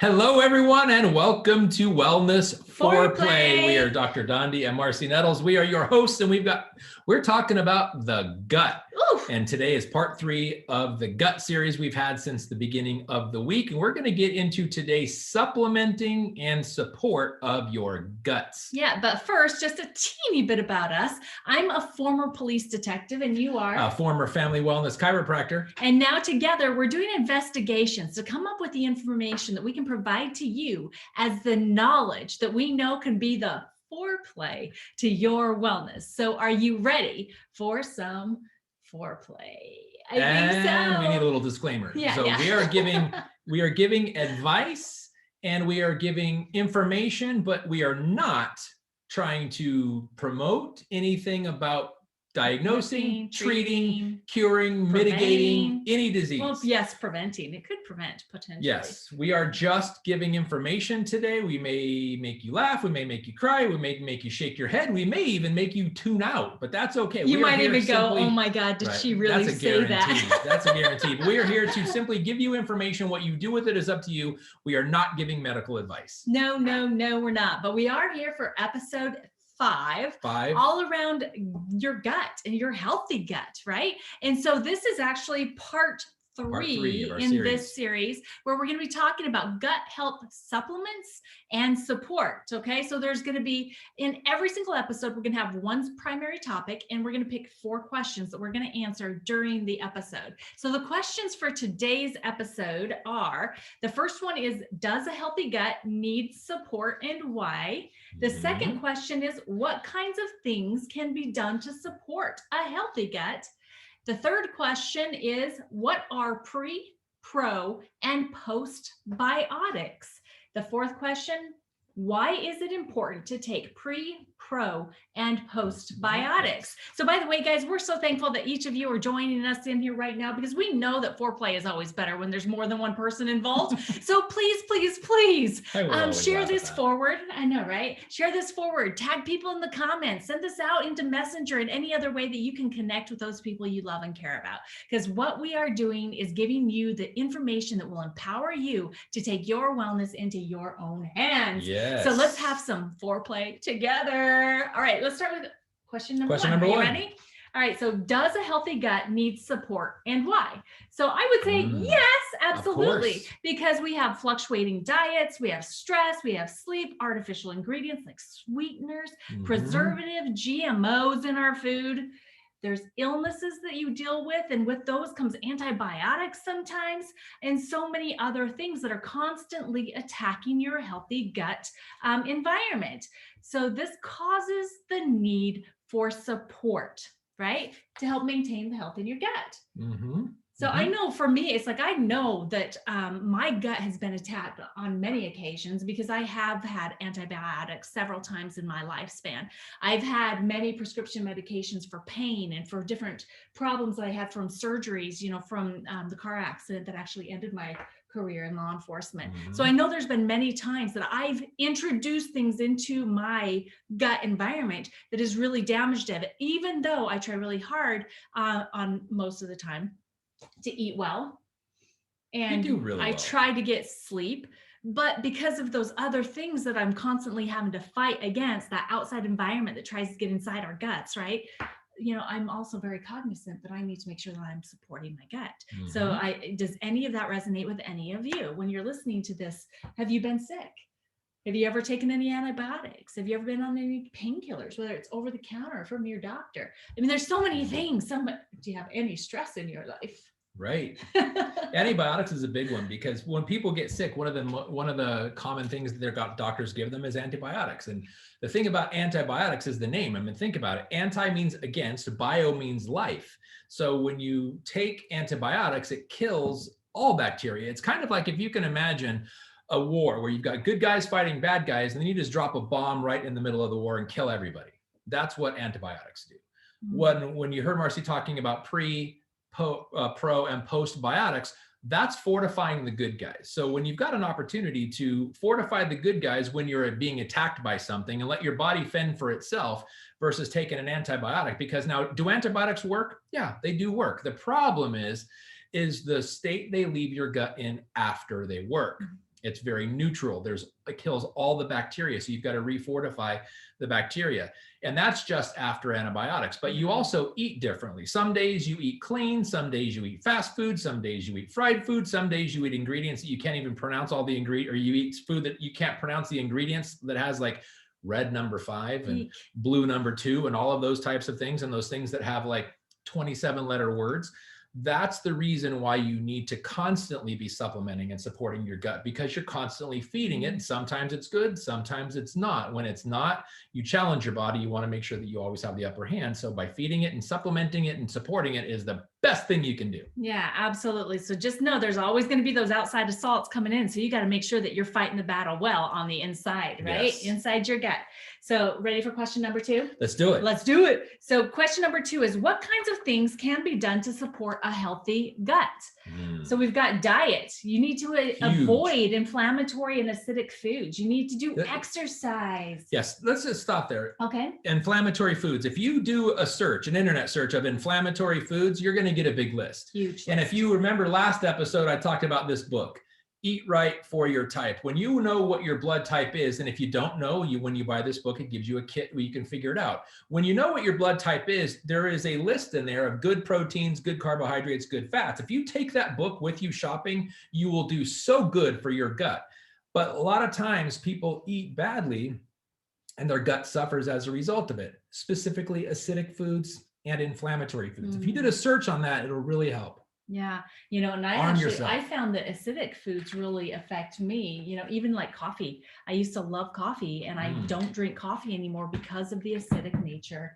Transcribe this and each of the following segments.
Hello, everyone, and welcome to Wellness Foreplay. Foreplay. We are Dr. Dondi and Marcy Nettles. We are your hosts, and we're talking about the gut. Oof. And today is part 3 of the gut series we've had since the beginning of the week. And we're going to get into today's supplementing and support of your guts. Yeah, but first, just a teeny bit about us. I'm a former police detective, and you are? A former family wellness chiropractor. And now together, we're doing investigations to come up with the information that we can provide to you as the knowledge that we know can be the foreplay to your wellness. So are you ready for some foreplay? I think so. We need a little disclaimer. We are giving advice and we are giving information, but we are not trying to promote anything about diagnosing, treating, curing, mitigating any disease. Well, yes, preventing. It could prevent potentially. Yes, we are just giving information today. We may make you laugh. We may make you cry. We may make you shake your head. We may even make you tune out, but that's okay. You might even go, oh my God, did she really say that? That's a guarantee. But we are here to simply give you information. What you do with it is up to you. We are not giving medical advice. No, we're not. But we are here for episode 5, all around your gut and your healthy gut, right? And so this is actually part 3 in this series where we're going to be talking about gut health supplements and support. Okay, so there's going to be, in every single episode, we're going to have one primary topic, and we're going to pick 4 questions that we're going to answer during the episode. So the questions for today's episode are, the first one is, does a healthy gut need support and why? The second question is, what kinds of things can be done to support a healthy gut? The third question is, what are pre, pro, and postbiotics? The fourth question, why is it important to take pre, pro, and postbiotics? So by the way, guys, we're so thankful that each of you are joining us in here right now, because we know that foreplay is always better when there's more than one person involved. So please share this forward. I know, right? Share this forward, tag people in the comments, send this out into Messenger and any other way that you can connect with those people you love and care about. Because what we are doing is giving you the information that will empower you to take your wellness into your own hands. Yes. So let's have some foreplay together. All right, let's start with question number 1. Are you ready? All right, so does a healthy gut need support and why? So I would say yes, absolutely, because we have fluctuating diets, we have stress, we have sleep, artificial ingredients like sweeteners, preservative, GMOs in our food. There's illnesses that you deal with, and with those comes antibiotics sometimes, and so many other things that are constantly attacking your healthy gut environment. So this causes the need for support, right? To help maintain the health in your gut. So I know for me, it's like, I know that my gut has been attacked on many occasions because I have had antibiotics several times in my lifespan. I've had many prescription medications for pain and for different problems that I had from surgeries, from the car accident that actually ended my career in law enforcement. So I know there's been many times that I've introduced things into my gut environment that has really damaged it, even though I try really hard on most of the time to eat well, and I try to get sleep, but because of those other things that I'm constantly having to fight against, that outside environment that tries to get inside our guts, right? I'm also very cognizant that I need to make sure that I'm supporting my gut. So does any of that resonate with any of you? When you're listening to this, have you been sick? Have you ever taken any antibiotics? Have you ever been on any painkillers, whether it's over the counter or from your doctor? I mean, there's so many things. Do you have any stress in your life? Right. Antibiotics is a big one, because when people get sick, one of the common things that their doctors give them is antibiotics. And the thing about antibiotics is the name. I mean, think about it. Anti means against, bio means life. So when you take antibiotics, it kills all bacteria. It's kind of like, if you can imagine a war where you've got good guys fighting bad guys, and then you just drop a bomb right in the middle of the war and kill everybody. That's what antibiotics do. When you heard Marcy talking about pro and postbiotics, that's fortifying the good guys. So when you've got an opportunity to fortify the good guys when you're being attacked by something, and let your body fend for itself versus taking an antibiotic, because now, do antibiotics work? Yeah, they do work. The problem is the state they leave your gut in after they work. It's very neutral. It kills all the bacteria. So you've got to refortify the bacteria. And that's just after antibiotics. But you also eat differently. Some days you eat clean. Some days you eat fast food. Some days you eat fried food. Some days you eat ingredients that you can't even pronounce all the ingredients, or you eat food that you can't pronounce the ingredients, that has like red number 5 and blue number 2 and all of those types of things, and those things that have like 27-letter words. That's the reason why you need to constantly be supplementing and supporting your gut, because you're constantly feeding it. And sometimes it's good, sometimes it's not. When it's not, you challenge your body. You want to make sure that you always have the upper hand. So by feeding it and supplementing it and supporting it is the best thing you can do. Yeah, absolutely. So just know there's always going to be those outside assaults coming in. So you got to make sure that you're fighting the battle well on the inside, right? Yes. Inside your gut. So ready for question number 2? Let's do it. Let's do it. So question number 2 is, what kinds of things can be done to support a healthy gut? So we've got diet. You need to avoid inflammatory and acidic foods. You need to do exercise. Yes, let's just stop there. Okay. Inflammatory foods. If you do a search, an internet search of inflammatory foods, you're going to get a big list. Huge. And if you remember last episode, I talked about this book, Eat Right for Your Type. When you know what your blood type is, and if you don't know, when you buy this book, it gives you a kit where you can figure it out. When you know what your blood type is, there is a list in there of good proteins, good carbohydrates, good fats. If you take that book with you shopping, you will do so good for your gut. But a lot of times people eat badly and their gut suffers as a result of it, specifically acidic foods and inflammatory foods. If you did a search on that, it'll really help. Yeah. And I found that acidic foods really affect me, even like coffee. I used to love coffee, and I don't drink coffee anymore because of the acidic nature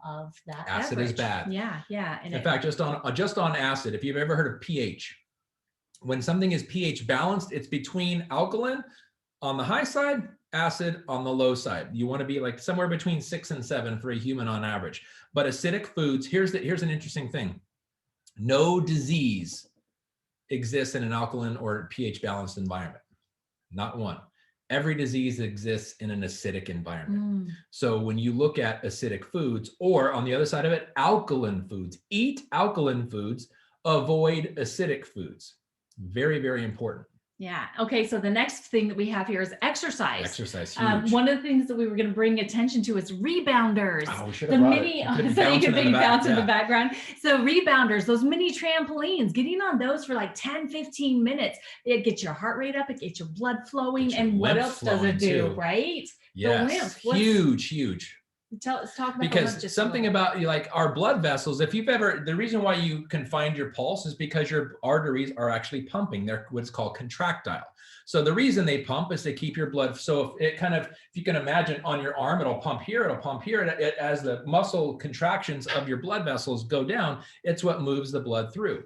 of that Acid beverage. Is bad. Yeah. Yeah. And in fact, just on acid, if you've ever heard of pH, when something is pH balanced, it's between alkaline on the high side, acid on the low side. You want to be like somewhere between 6 and 7 for a human on average. But acidic foods, here's an interesting thing. No disease exists in an alkaline or pH balanced environment. Not one. Every disease exists in an acidic environment. So when you look at acidic foods, or on the other side of it, alkaline foods, eat alkaline foods, avoid acidic foods. Very, very important. Yeah. Okay. So the next thing that we have here is exercise. Exercise. Huge. One of the things that we were going to bring attention to is rebounders. Oh, we should have brought it. So you could be bouncing in the background. So rebounders, those mini trampolines, getting on those for like 10, 15 minutes. It gets your heart rate up. It gets your blood flowing. And what else does it do? Too. Right? Yes. Huge. Let's talk about because something about like our blood vessels. If you've ever, the reason why you can find your pulse is because your arteries are actually pumping. They're what's called contractile. So the reason they pump is to keep your blood. So if you can imagine on your arm, it'll pump here, it'll pump here. As the muscle contractions of your blood vessels go down, it's what moves the blood through.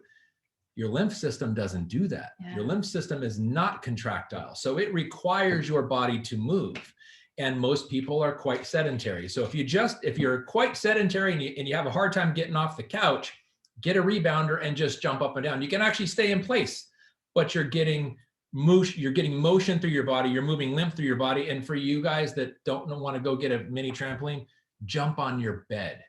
Your lymph system doesn't do that. Yeah. Your lymph system is not contractile. So it requires your body to move. And most people are quite sedentary. So if you're quite sedentary and you have a hard time getting off the couch, get a rebounder and just jump up and down. You can actually stay in place, but you're getting motion through your body. You're moving lymph through your body. And for you guys that don't want to go get a mini trampoline, jump on your bed.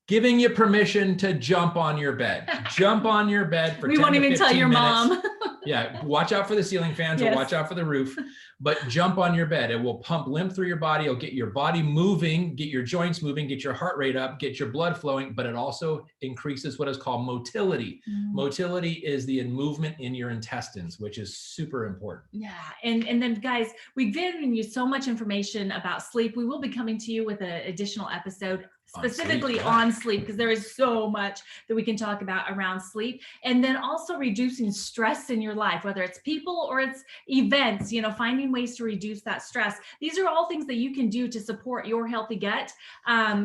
Giving you permission to jump on your bed. Jump on your bed for 10 to 15 minutes. We won't even tell your mom. Yeah, watch out for the ceiling fans or watch out for the roof, but jump on your bed. It will pump lymph through your body. It'll get your body moving, get your joints moving, get your heart rate up, get your blood flowing, but it also increases what is called motility. Motility is the movement in your intestines, which is super important. Yeah, and then guys, we've given you so much information about sleep. We will be coming to you with an additional episode specifically on sleep, because there is so much that we can talk about around sleep. And then also reducing stress in your life, whether it's people or it's events, finding ways to reduce that stress. These are all things that you can do to support your healthy gut,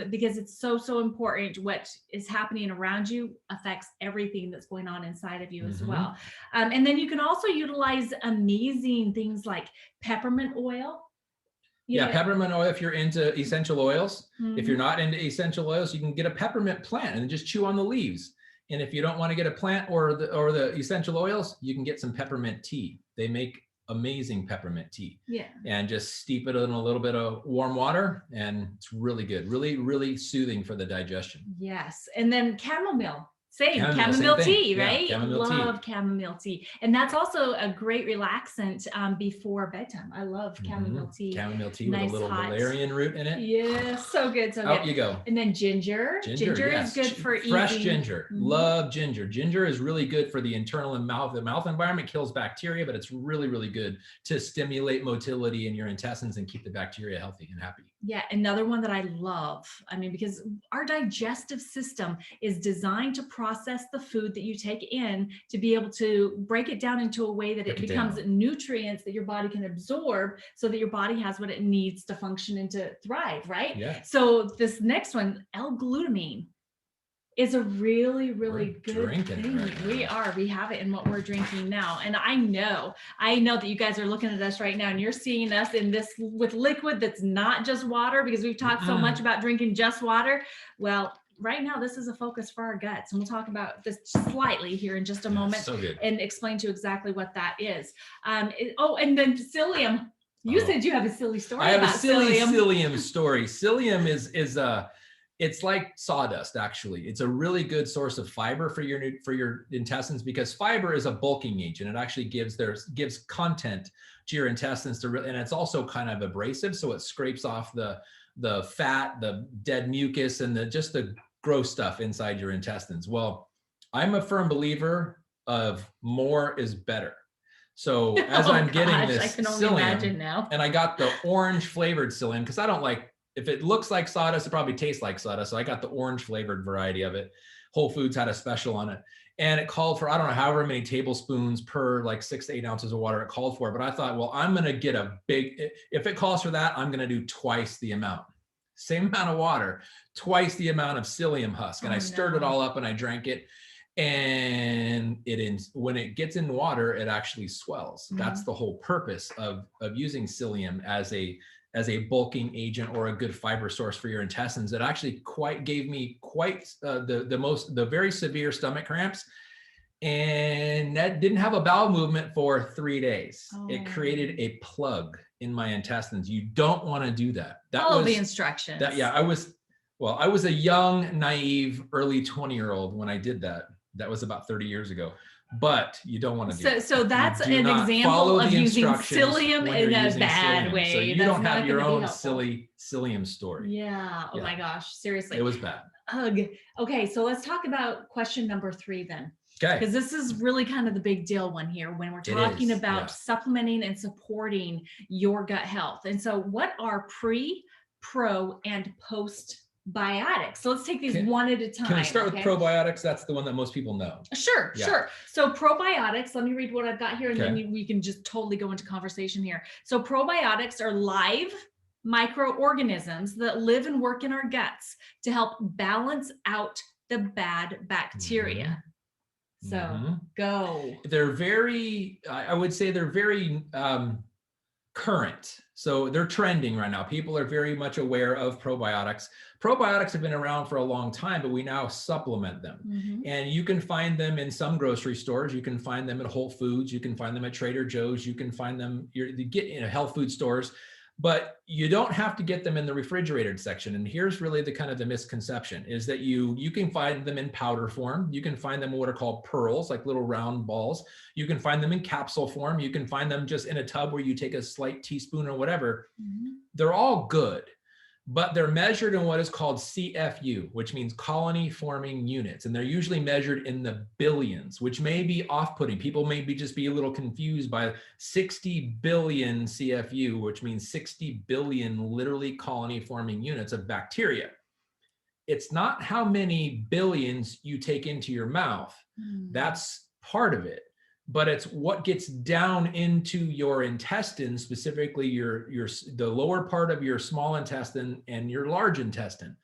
because it's so important. What is happening around you affects everything that's going on inside of you as well. And then you can also utilize amazing things like peppermint oil. Yeah, peppermint oil if you're into essential oils. If you're not into essential oils, you can get a peppermint plant and just chew on the leaves. And if you don't want to get a plant or the essential oils, you can get some peppermint tea. They make amazing peppermint tea. Yeah. And just steep it in a little bit of warm water, and it's really good. Really, really soothing for the digestion. Yes. And then chamomile. Same chamomile tea, right? Yeah, love chamomile tea. And that's also a great relaxant before bedtime. I love chamomile tea. Chamomile tea nice, with a little hot valerian root in it. Yeah, so good, so good. Out you go. And then ginger. Ginger yes. is good for fresh eating. ginger. Love ginger. Ginger is really good for the internal and mouth. The mouth environment kills bacteria, but it's really, really good to stimulate motility in your intestines and keep the bacteria healthy and happy. Yeah, another one that I love. I mean, because our digestive system is designed to process the food that you take in to be able to break it down into a way that it becomes nutrients that your body can absorb so that your body has what it needs to function and to thrive, right? Yeah. So this next one, L-glutamine, is a really, really good thing. Right we have it in what we're drinking now. And I know that you guys are looking at us right now and you're seeing us in this with liquid that's not just water, because we've talked so much about drinking just water. Well, right now, this is a focus for our guts. And we'll talk about this slightly here in just a moment and explain to you exactly what that is. And then psyllium. You said you have a silly story. I have about a silly psyllium. psyllium story. Psyllium is it's like sawdust, actually. It's a really good source of fiber for your intestines, because fiber is a bulking agent. It actually gives content to your intestines and it's also kind of abrasive, so it scrapes off the fat, the dead mucus, and just the gross stuff inside your intestines. Well, I'm a firm believer of more is better. So as I'm getting this I can only imagine now. And I got the orange flavored psyllium, because I don't like, if it looks like sawdust, it probably tastes like sawdust. So I got the orange flavored variety of it. Whole Foods had a special on it. And it called for, I don't know, however many tablespoons per like 6 to 8 ounces of water it called for. But I thought, well, I'm going to get if it calls for that, I'm going to do twice the amount. Same amount of water, twice the amount of psyllium husk. And I stirred it all up and I drank it. And when it gets in water, it actually swells. That's the whole purpose of using psyllium as a bulking agent or a good fiber source for your intestines. It actually gave me the very severe stomach cramps, and that didn't have a bowel movement for 3 days. It created a plug in my intestines. You don't want to do that. Follow the instructions. I was a young, naive, early 20-year-old when I did that. That was about 30 years ago. But you don't want to do that. So that's an example of using psyllium in a bad way. So you don't have your own silly psyllium story. Yeah. Oh my gosh. Seriously. It was bad. Ugh. Okay. So let's talk about question number 3 then. Okay. Because this is really kind of the big deal one here when we're talking about supplementing and supporting your gut health. And so what are pre, pro, and post biotics? So let's take these one at a time. Can we start with probiotics? That's the one that most people know. Sure. So probiotics, let me read what I've got here, and then we can just totally go into conversation here. So probiotics are live microorganisms that live and work in our guts to help balance out the bad bacteria. So go. They're very, I would say they're very current. So they're trending right now. People are very much aware of probiotics. Probiotics have been around for a long time, but we now supplement them. And you can find them in some grocery stores. You can find them at Whole Foods. You can find them at Trader Joe's. You can find them, you get in health food stores, but you don't have to get them in the refrigerated section. And here's really the kind of the misconception is that you can find them in powder form. You can find them in what are called pearls, like little round balls. You can find them in capsule form. You can find them just in a tub where you take a slight teaspoon or whatever. They're all good, but they're measured in what is called CFU, which means colony forming units. And they're usually measured in the billions, which may be off-putting. People may just be a little confused by 60 billion CFU, which means 60 billion literally colony forming units of bacteria. It's not how many billions you take into your mouth. That's part of it. But it's what gets down into your intestine, specifically the lower part of your small intestine and your large intestine.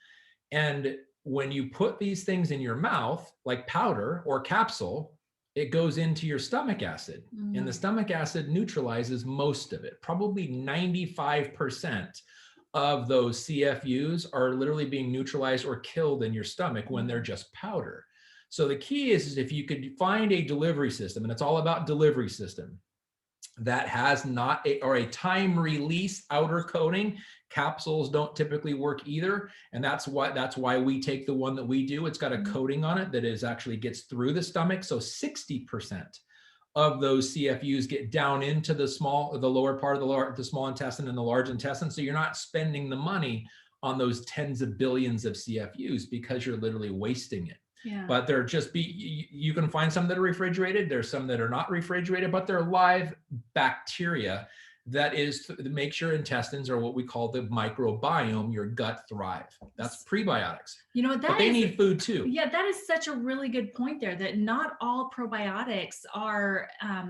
And when you put these things in your mouth, like powder or capsule, it goes into your stomach acid. And the stomach acid neutralizes most of it. Probably 95% of those CFUs are literally being neutralized or killed in your stomach when they're just powder. So the key is if you could find a delivery system, and it's all about delivery system, that has not a time release outer coating. Capsules don't typically work either. And that's why we take the one that we do. It's got a coating on it that actually gets through the stomach. So 60% of those CFUs get down into the lower part of the small intestine and the large intestine. So you're not spending the money on those tens of billions of CFUs because you're literally wasting it. Yeah. But they're you can find some that are refrigerated. There's some that are not refrigerated, but they're live bacteria that makes your intestines, or what we call the microbiome, your gut, thrive. That's prebiotics. You know, but they need food too. Yeah, that is such a really good point there, that not all probiotics are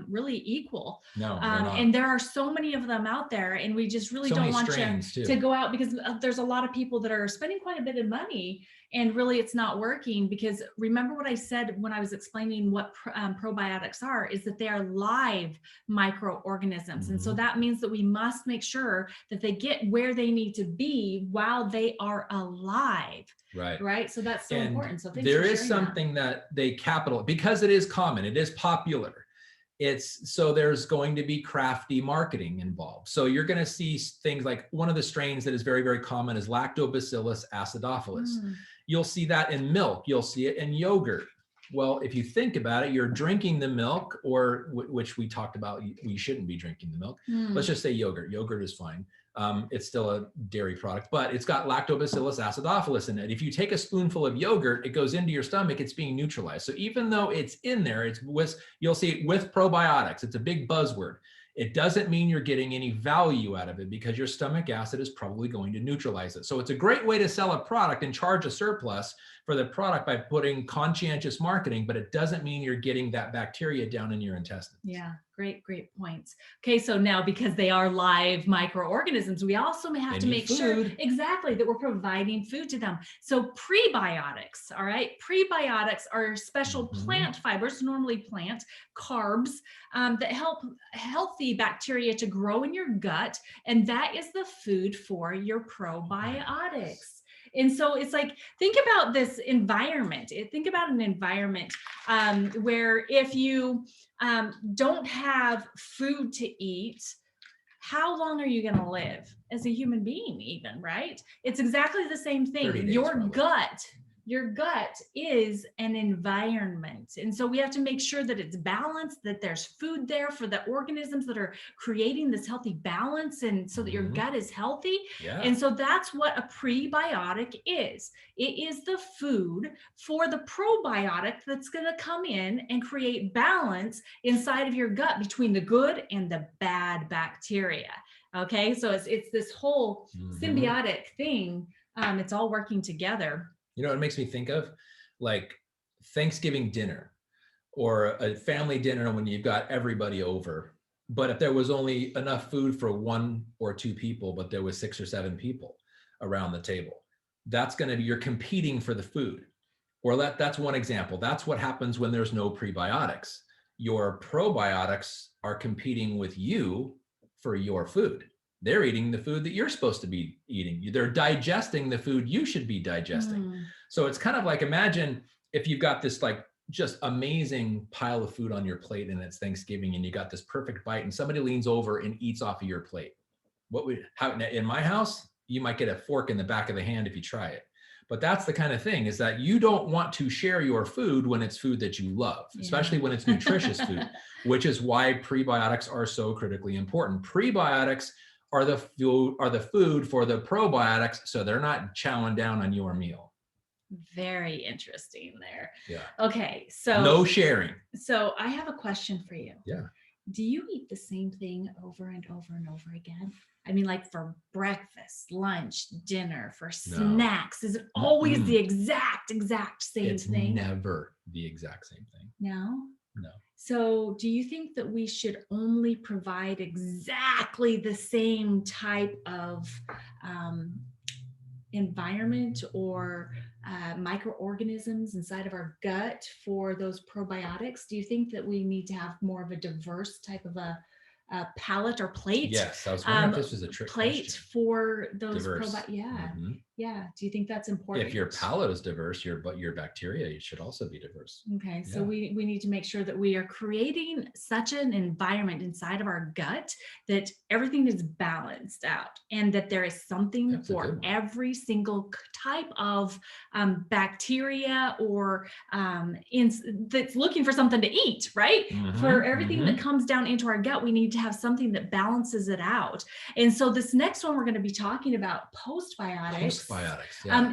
really equal. No, they're not. And there are so many of them out there, and we just really don't want to go out, because there's a lot of people that are spending quite a bit of money, and really it's not working. Because remember what I said when I was explaining what probiotics are, is that they are live microorganisms. And so that means that we must make sure that they get where they need to be while they are alive. Right. So that's so important. So there is something that they because it is common, it is popular. So there's going to be crafty marketing involved. So you're going to see things like, one of the strains that is very, very common is Lactobacillus acidophilus. You'll see that in milk. You'll see it in yogurt. Well, if you think about it, you're drinking the milk, or which we talked about, we shouldn't be drinking the milk. Let's just say yogurt. Yogurt is fine. It's still a dairy product, but it's got Lactobacillus acidophilus in it. If you take a spoonful of yogurt, it goes into your stomach, it's being neutralized. So even though it's in there, you'll see it with probiotics. It's a big buzzword. It doesn't mean you're getting any value out of it, because your stomach acid is probably going to neutralize it. So it's a great way to sell a product and charge a surplus for the product by putting conscientious marketing, but it doesn't mean you're getting that bacteria down in your intestines. Yeah, great points. Okay, so now, because they are live microorganisms, we also have to make sure exactly that we're providing food to them. So prebiotics, all right? Prebiotics are special plant fibers, normally plant carbs, that help healthy bacteria to grow in your gut, and that is the food for your probiotics. And so it's like, think about this environment. Think about an environment where if you don't have food to eat, how long are you going to live as a human being even, right? It's exactly the same thing. Your gut is an environment. And so we have to make sure that it's balanced, that there's food there for the organisms that are creating this healthy balance, and so that your gut is healthy. Yeah. And so that's what a prebiotic is. It is the food for the probiotic that's going to come in and create balance inside of your gut between the good and the bad bacteria. Okay, so it's this whole symbiotic thing. It's all working together. You know, it makes me think of like Thanksgiving dinner or a family dinner when you've got everybody over. But if there was only enough food for 1 or 2 people, but there was 6 or 7 people around the table, that's going to be, you're competing for the food. Or that's one example. That's what happens when there's no prebiotics. Your probiotics are competing with you for your food. They're eating the food that you're supposed to be eating. They're digesting the food you should be digesting. So it's kind of like, imagine if you've got this like just amazing pile of food on your plate and it's Thanksgiving and you got this perfect bite and somebody leans over and eats off of your plate. In my house, you might get a fork in the back of the hand if you try it. But that's the kind of thing, is that you don't want to share your food when it's food that you love, especially when it's nutritious food, which is why prebiotics are so critically important. Prebiotics are the food for the probiotics, so they're not chowing down on your meal. Very interesting there. Yeah. Okay, so no sharing. So I have a question for you. Yeah. Do you eat the same thing over and over and over again? I mean, like for breakfast, lunch, dinner, for snacks, is it always the exact same thing? It's never the exact same thing. No? No. So do you think that we should only provide exactly the same type of environment or microorganisms inside of our gut for those probiotics? Do you think that we need to have more of a diverse type of a palette or plate? Yes, I was wondering if this was a trick plate question. for those probiotics. Yeah. Do you think that's important? If your palate is diverse, your bacteria should also be diverse. Okay. So we need to make sure that we are creating such an environment inside of our gut that everything is balanced out, and that there is something for every single type of bacteria or that's looking for something to eat, right? For everything that comes down into our gut, we need to have something that balances it out. And so this next one, we're going to be talking about postbiotics.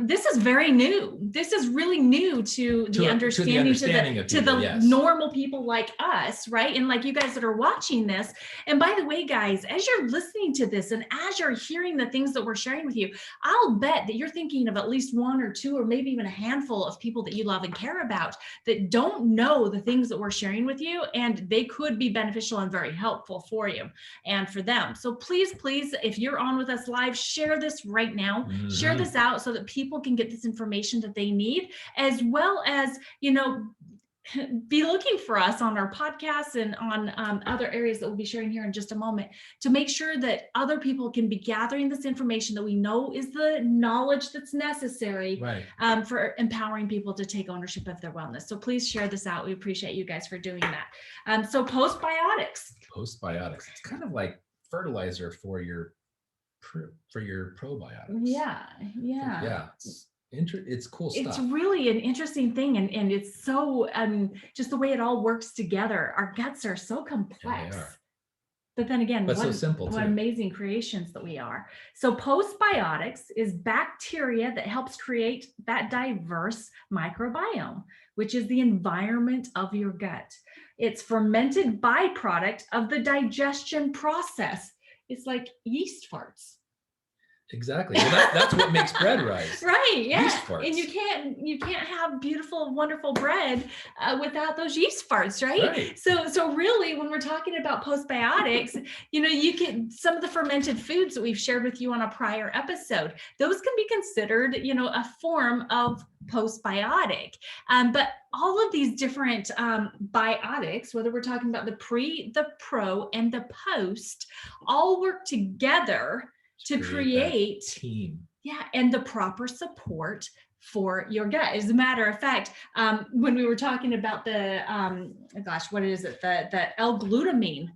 This is very new. This is really new to the understanding to the normal people like us, right? And like you guys that are watching this. And by the way, guys, as you're listening to this and as you're hearing the things that we're sharing with you, I'll bet that you're thinking of at least one or two or maybe even a handful of people that you love and care about that don't know the things that we're sharing with you, and they could be beneficial and very helpful for you and for them. So please, if you're on with us live, share this right now. Share this out so that people can get this information that they need, as well as, be looking for us on our podcasts and on other areas that we'll be sharing here in just a moment, to make sure that other people can be gathering this information that we know is the knowledge that's necessary for empowering people to take ownership of their wellness. So please share this out. We appreciate you guys for doing that. So postbiotics. Postbiotics. It's kind of like fertilizer for your probiotics. Yeah. It's cool stuff. It's really an interesting thing, and it's so just the way it all works together. Our guts are so complex, but then again, so simple. What amazing creations that we are. So postbiotics is bacteria that helps create that diverse microbiome, which is the environment of your gut. It's fermented byproduct of the digestion process. It's like yeast farts. Exactly. Well, that's what makes bread rise. Right. Yeah. And you can't have beautiful, wonderful bread without those yeast farts, right? So really, when we're talking about postbiotics, you can, some of the fermented foods that we've shared with you on a prior episode, those can be considered, a form of postbiotic. But all of these different biotics, whether we're talking about the pre, the pro, and the post, all work together to create team. Yeah, and the proper support for your gut. As a matter of fact, when we were talking about the what is it? The L-glutamine.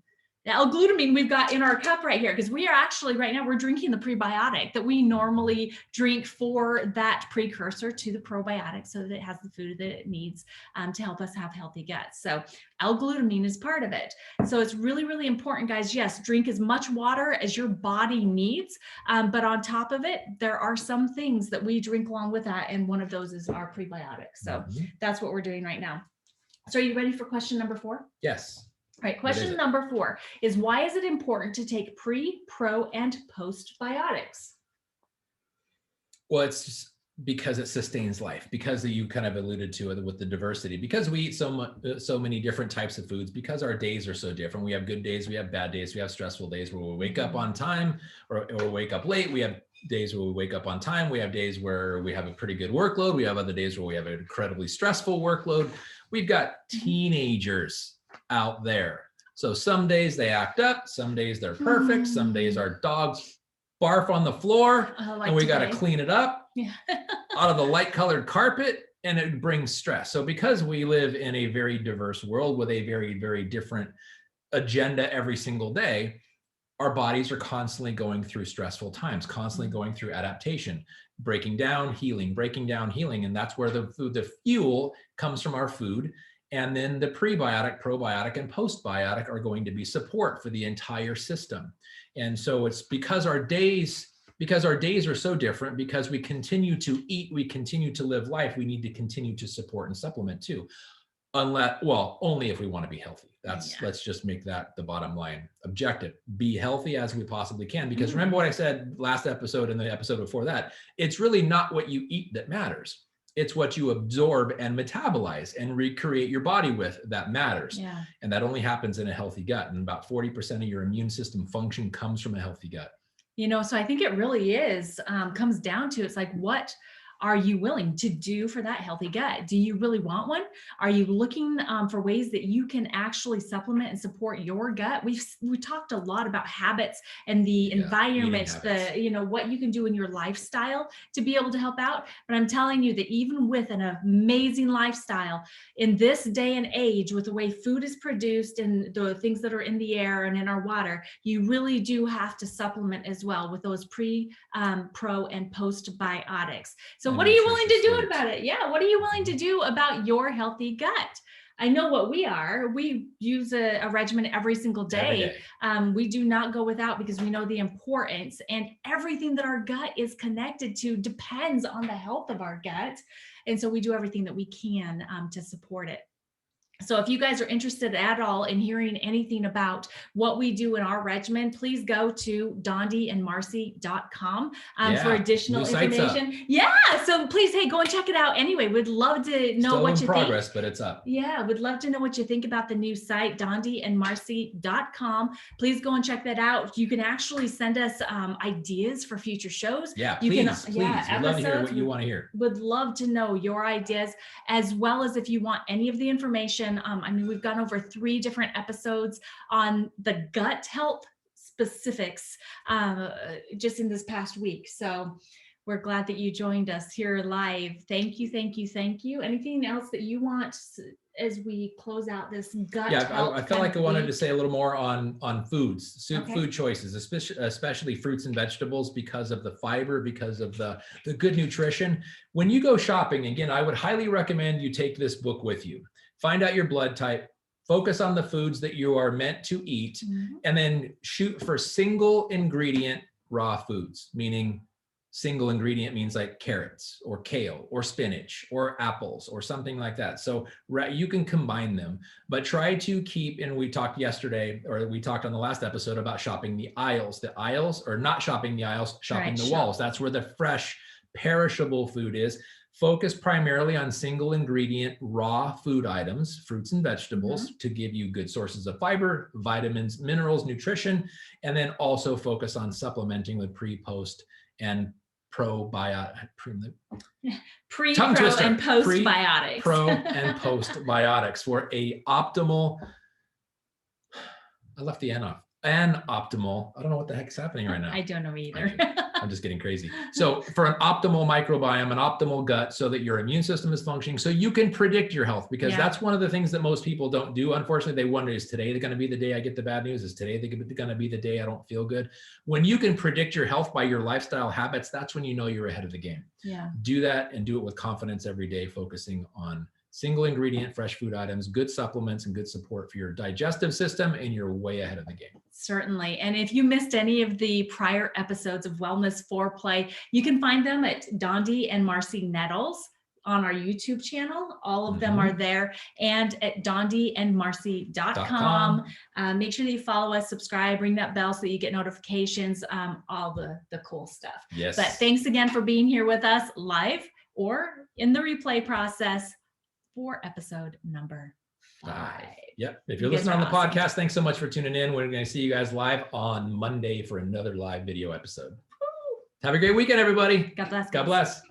The L-glutamine we've got in our cup right here, because we are actually right now we're drinking the prebiotic that we normally drink for that precursor to the probiotic, so that it has the food that it needs to help us have healthy guts. So L-glutamine is part of it. So it's really, really important, guys. Yes, drink as much water as your body needs, but on top of it, there are some things that we drink along with that, and one of those is our prebiotics. So that's what we're doing right now. So are you ready for question number 4? Yes. All right, question number 4 is, why is it important to take pre, pro, and postbiotics? Well, it's just because it sustains life, because you kind of alluded to it with the diversity, because we eat so many different types of foods, because our days are so different. We have good days, we have bad days, we have stressful days where we wake up on time or wake up late. We have days where we wake up on time. We have days where we have a pretty good workload. We have other days where we have an incredibly stressful workload. We've got teenagers out there. So some days they act up, some days they're perfect, some days our dogs barf on the floor and we got to clean it up out of the light colored carpet, and it brings stress. So because we live in a very diverse world with a very, very different agenda every single day, our bodies are constantly going through stressful times, constantly going through adaptation, breaking down, healing. And that's where the fuel comes from, our food. And then the prebiotic, probiotic, and postbiotic are going to be support for the entire system. And so it's because our days are so different, because we continue to eat, we continue to live life, we need to continue to support and supplement too. Only if we want to be healthy. Let's just make that the bottom line objective. Be healthy as we possibly can. Because remember what I said last episode and the episode before that, it's really not what you eat that matters. It's what you absorb and metabolize and recreate your body with that matters. Yeah. And that only happens in a healthy gut. And about 40% of your immune system function comes from a healthy gut. So I think it really is, comes down to, it's like, what are you willing to do for that healthy gut? Do you really want one? Are you looking for ways that you can actually supplement and support your gut? We talked a lot about habits and the environment, what you can do in your lifestyle to be able to help out. But I'm telling you that even with an amazing lifestyle in this day and age, with the way food is produced and the things that are in the air and in our water, you really do have to supplement as well with those pre, pro, and postbiotics. So what are you willing to do about it? Yeah, what are you willing to do about your healthy gut? I know what we are. We use a regimen every single day. We do not go without, because we know the importance, and everything that our gut is connected to depends on the health of our gut. And so we do everything that we can to support it. So if you guys are interested at all in hearing anything about what we do in our regimen, please go to dondiandmarcy.com for additional information. Yeah. So please, hey, go and check it out. Anyway, we'd love to know what you think. Still in progress, but it's up. Yeah. We'd love to know what you think about the new site, dondiandmarcy.com. Please go and check that out. You can actually send us ideas for future shows. Yeah, please. We'd love to hear what you want to hear. Would love to know your ideas, as well as if you want any of the information. I mean, we've gone over 3 different episodes on the gut health specifics just in this past week. So we're glad that you joined us here live. Thank you, thank you, thank you. Anything else that you want as we close out this gut health? I felt like I wanted to say a little more on foods, food choices, especially fruits and vegetables, because of the fiber, because of the good nutrition. When you go shopping, again, I would highly recommend you take this book with you. Find out your blood type, focus on the foods that you are meant to eat, and then shoot for single ingredient raw foods, meaning single ingredient means like carrots or kale or spinach or apples or something like that. So you can combine them, but try to keep, and we talked yesterday, or we talked on the last episode about shopping the aisles. The aisles, or not shopping the aisles, shopping the walls. That's where the fresh, perishable food is. Focus primarily on single ingredient raw food items, fruits and vegetables, to give you good sources of fiber, vitamins, minerals, nutrition, and then also focus on supplementing with pre, post, and probiotics. Pre, pro, and postbiotics. Pro and postbiotics for a optimal, I left the N off. An optimal, I don't know what the heck's happening right now. I don't know either. I'm just getting crazy. So for an optimal microbiome, an optimal gut, so that your immune system is functioning, so you can predict your health, because that's one of the things that most people don't do. Unfortunately, they wonder, is today going to be the day I get the bad news? Is today going to be the day I don't feel good? When you can predict your health by your lifestyle habits, that's when you know you're ahead of the game. Yeah. Do that, and do it with confidence every day, focusing on single ingredient fresh food items, good supplements, and good support for your digestive system, and you're way ahead of the game. Certainly. And if you missed any of the prior episodes of Wellness Foreplay, you can find them at Dondi and Marcy Nettles on our YouTube channel. All of them are there, and at dondiandmarcy.com. Make sure that you follow us, subscribe, ring that bell so that you get notifications, all the cool stuff. Yes. But thanks again for being here with us live or in the replay process for episode number 5. Yep. If you're listening on the podcast, thanks so much for tuning in. We're going to see you guys live on Monday for another live video episode. Have a great weekend, everybody. God bless. God bless.